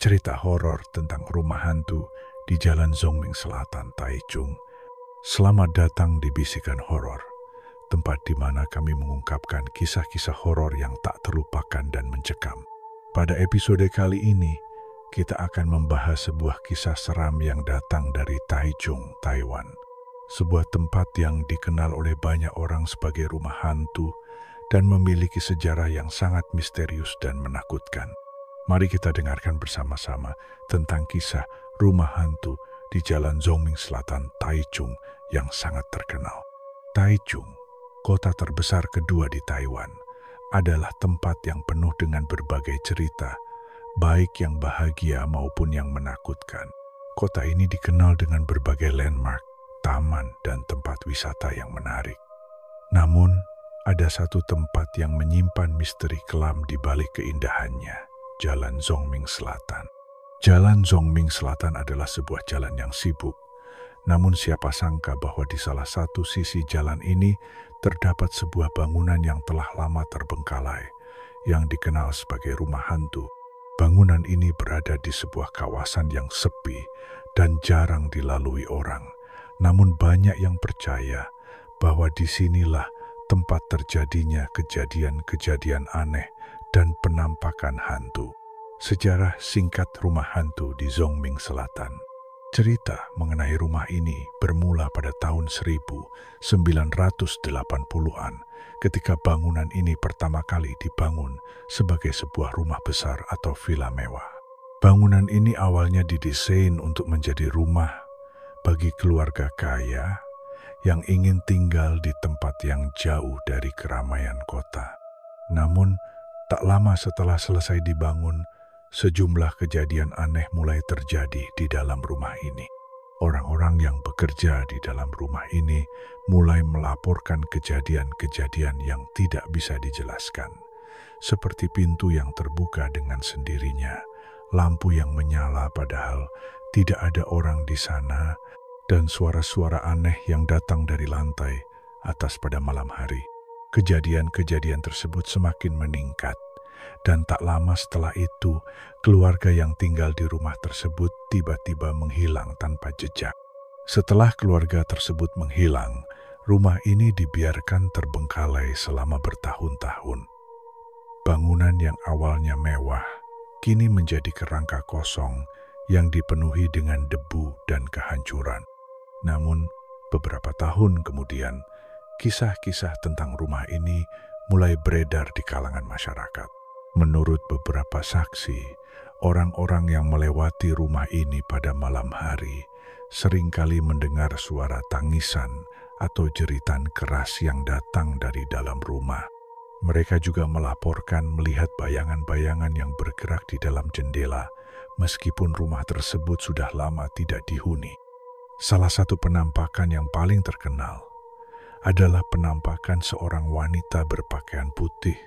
cerita horor tentang rumah hantu di Jalan Zongming Selatan, Taichung. Selamat datang di Bisikan Horor, tempat di mana kami mengungkapkan kisah-kisah horor yang tak terlupakan dan mencekam. Pada episode kali ini, kita akan membahas sebuah kisah seram yang datang dari Taichung, Taiwan. Sebuah tempat yang dikenal oleh banyak orang sebagai rumah hantu dan memiliki sejarah yang sangat misterius dan menakutkan. Mari kita dengarkan bersama-sama tentang kisah rumah hantu di Jalan Zongming Selatan, Taichung yang sangat terkenal. Taichung, kota terbesar kedua di Taiwan, adalah tempat yang penuh dengan berbagai cerita, baik yang bahagia maupun yang menakutkan. Kota ini dikenal dengan berbagai landmark, taman, dan tempat wisata yang menarik. Namun, ada satu tempat yang menyimpan misteri kelam di balik keindahannya. Jalan Zongming Selatan. Jalan Zongming Selatan adalah sebuah jalan yang sibuk. Namun siapa sangka bahwa di salah satu sisi jalan ini terdapat sebuah bangunan yang telah lama terbengkalai, yang dikenal sebagai rumah hantu. Bangunan ini berada di sebuah kawasan yang sepi dan jarang dilalui orang. Namun banyak yang percaya bahwa disinilah tempat terjadinya kejadian-kejadian aneh dan penampakan hantu. Sejarah singkat rumah hantu di Zongming Selatan. Cerita mengenai rumah ini bermula pada tahun 1980-an ketika bangunan ini pertama kali dibangun sebagai sebuah rumah besar atau villa mewah. Bangunan ini awalnya didesain untuk menjadi rumah bagi keluarga kaya yang ingin tinggal di tempat yang jauh dari keramaian kota. Namun, tak lama setelah selesai dibangun, sejumlah kejadian aneh mulai terjadi di dalam rumah ini. Orang-orang yang bekerja di dalam rumah ini mulai melaporkan kejadian-kejadian yang tidak bisa dijelaskan, seperti pintu yang terbuka dengan sendirinya, lampu yang menyala padahal tidak ada orang di sana, dan suara-suara aneh yang datang dari lantai atas pada malam hari. Kejadian-kejadian tersebut semakin meningkat, dan tak lama setelah itu, keluarga yang tinggal di rumah tersebut tiba-tiba menghilang tanpa jejak. Setelah keluarga tersebut menghilang, rumah ini dibiarkan terbengkalai selama bertahun-tahun. Bangunan yang awalnya mewah, kini menjadi kerangka kosong yang dipenuhi dengan debu dan kehancuran. Namun, beberapa tahun kemudian, kisah-kisah tentang rumah ini mulai beredar di kalangan masyarakat. Menurut beberapa saksi, orang-orang yang melewati rumah ini pada malam hari seringkali mendengar suara tangisan atau jeritan keras yang datang dari dalam rumah. Mereka juga melaporkan melihat bayangan-bayangan yang bergerak di dalam jendela, meskipun rumah tersebut sudah lama tidak dihuni. Salah satu penampakan yang paling terkenal adalah penampakan seorang wanita berpakaian putih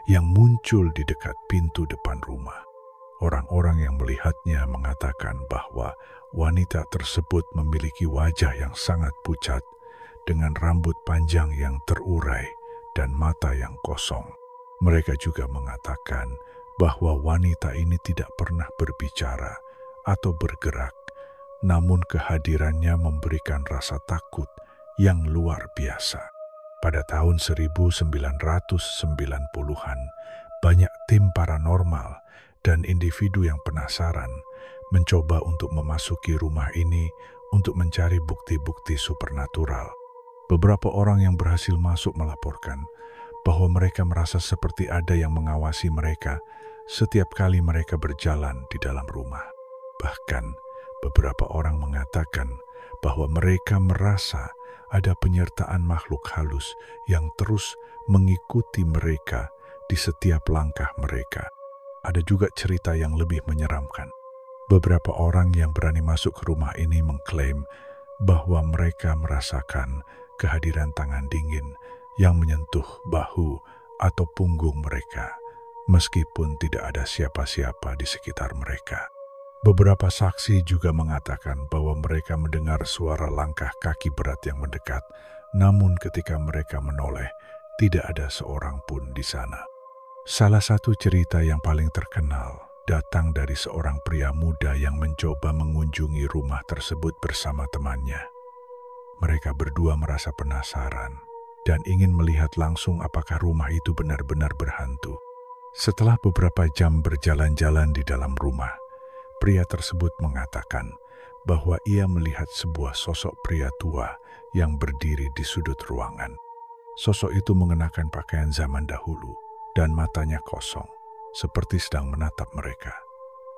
yang muncul di dekat pintu depan rumah. Orang-orang yang melihatnya mengatakan bahwa wanita tersebut memiliki wajah yang sangat pucat dengan rambut panjang yang terurai dan mata yang kosong. Mereka juga mengatakan bahwa wanita ini tidak pernah berbicara atau bergerak, namun kehadirannya memberikan rasa takut yang luar biasa. Pada tahun 1990-an, banyak tim paranormal dan individu yang penasaran mencoba untuk memasuki rumah ini untuk mencari bukti-bukti supernatural. Beberapa orang yang berhasil masuk melaporkan bahwa mereka merasa seperti ada yang mengawasi mereka setiap kali mereka berjalan di dalam rumah. Bahkan, beberapa orang mengatakan bahwa mereka merasa ada penyertaan makhluk halus yang terus mengikuti mereka di setiap langkah mereka. Ada juga cerita yang lebih menyeramkan. Beberapa orang yang berani masuk ke rumah ini mengklaim bahwa mereka merasakan kehadiran tangan dingin yang menyentuh bahu atau punggung mereka, meskipun tidak ada siapa-siapa di sekitar mereka. Beberapa saksi juga mengatakan bahwa mereka mendengar suara langkah kaki berat yang mendekat, namun ketika mereka menoleh, tidak ada seorang pun di sana. Salah satu cerita yang paling terkenal datang dari seorang pria muda yang mencoba mengunjungi rumah tersebut bersama temannya. Mereka berdua merasa penasaran dan ingin melihat langsung apakah rumah itu benar-benar berhantu. Setelah beberapa jam berjalan-jalan di dalam rumah, pria tersebut mengatakan bahwa ia melihat sebuah sosok pria tua yang berdiri di sudut ruangan. Sosok itu mengenakan pakaian zaman dahulu dan matanya kosong, seperti sedang menatap mereka.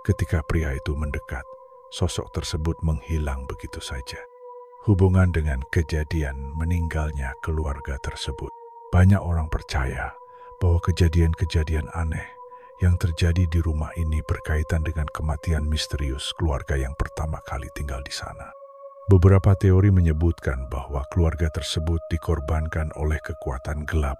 Ketika pria itu mendekat, sosok tersebut menghilang begitu saja. Hubungan dengan kejadian meninggalnya keluarga tersebut. Banyak orang percaya bahwa kejadian-kejadian aneh yang terjadi di rumah ini berkaitan dengan kematian misterius keluarga yang pertama kali tinggal di sana. Beberapa teori menyebutkan bahwa keluarga tersebut dikorbankan oleh kekuatan gelap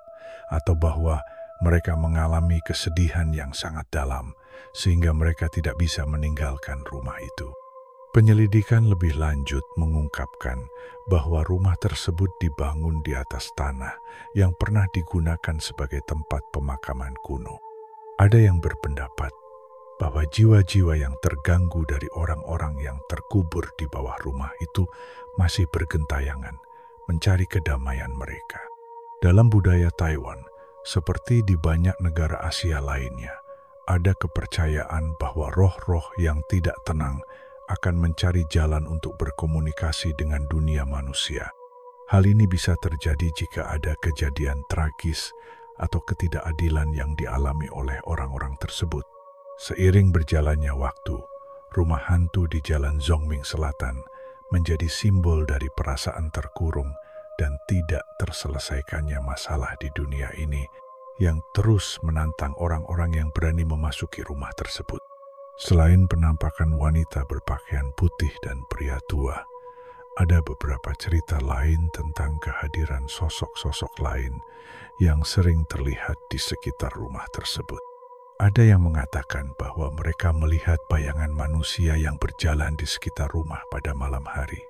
atau bahwa mereka mengalami kesedihan yang sangat dalam sehingga mereka tidak bisa meninggalkan rumah itu. Penyelidikan lebih lanjut mengungkapkan bahwa rumah tersebut dibangun di atas tanah yang pernah digunakan sebagai tempat pemakaman kuno. Ada yang berpendapat bahwa jiwa-jiwa yang terganggu dari orang-orang yang terkubur di bawah rumah itu masih bergentayangan mencari kedamaian mereka. Dalam budaya Taiwan, seperti di banyak negara Asia lainnya, ada kepercayaan bahwa roh-roh yang tidak tenang akan mencari jalan untuk berkomunikasi dengan dunia manusia. Hal ini bisa terjadi jika ada kejadian tragis atau ketidakadilan yang dialami oleh orang-orang tersebut. Seiring berjalannya waktu, rumah hantu di Jalan Zongming Selatan menjadi simbol dari perasaan terkurung dan tidak terselesaikannya masalah di dunia ini yang terus menantang orang-orang yang berani memasuki rumah tersebut. Selain penampakan wanita berpakaian putih dan pria tua, ada beberapa cerita lain tentang kehadiran sosok-sosok lain yang sering terlihat di sekitar rumah tersebut. Ada yang mengatakan bahwa mereka melihat bayangan manusia yang berjalan di sekitar rumah pada malam hari.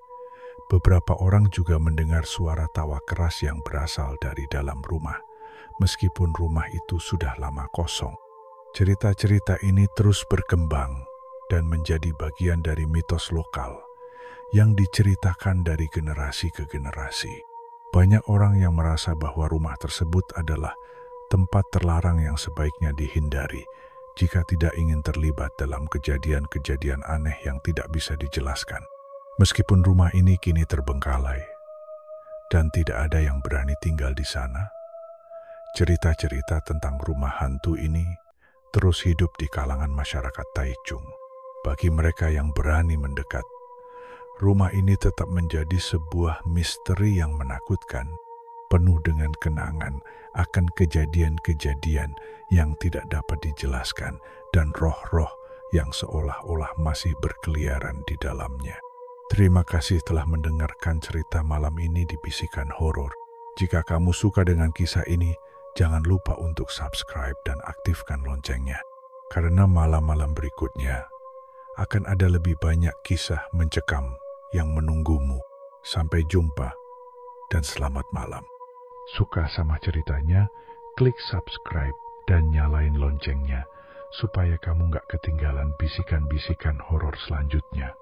Beberapa orang juga mendengar suara tawa keras yang berasal dari dalam rumah, meskipun rumah itu sudah lama kosong. Cerita-cerita ini terus berkembang dan menjadi bagian dari mitos lokal yang diceritakan dari generasi ke generasi. Banyak orang yang merasa bahwa rumah tersebut adalah tempat terlarang yang sebaiknya dihindari jika tidak ingin terlibat dalam kejadian-kejadian aneh yang tidak bisa dijelaskan. Meskipun rumah ini kini terbengkalai dan tidak ada yang berani tinggal di sana, cerita-cerita tentang rumah hantu ini terus hidup di kalangan masyarakat Taichung. Bagi mereka yang berani mendekat, rumah ini tetap menjadi sebuah misteri yang menakutkan, penuh dengan kenangan akan kejadian-kejadian yang tidak dapat dijelaskan dan roh-roh yang seolah-olah masih berkeliaran di dalamnya. Terima kasih telah mendengarkan cerita malam ini di Bisikan Horor. Jika kamu suka dengan kisah ini, jangan lupa untuk subscribe dan aktifkan loncengnya, karena malam-malam berikutnya akan ada lebih banyak kisah mencekam yang menunggumu. Sampai jumpa dan selamat malam. Suka sama ceritanya? Klik subscribe dan nyalain loncengnya supaya kamu gak ketinggalan bisikan-bisikan horor selanjutnya.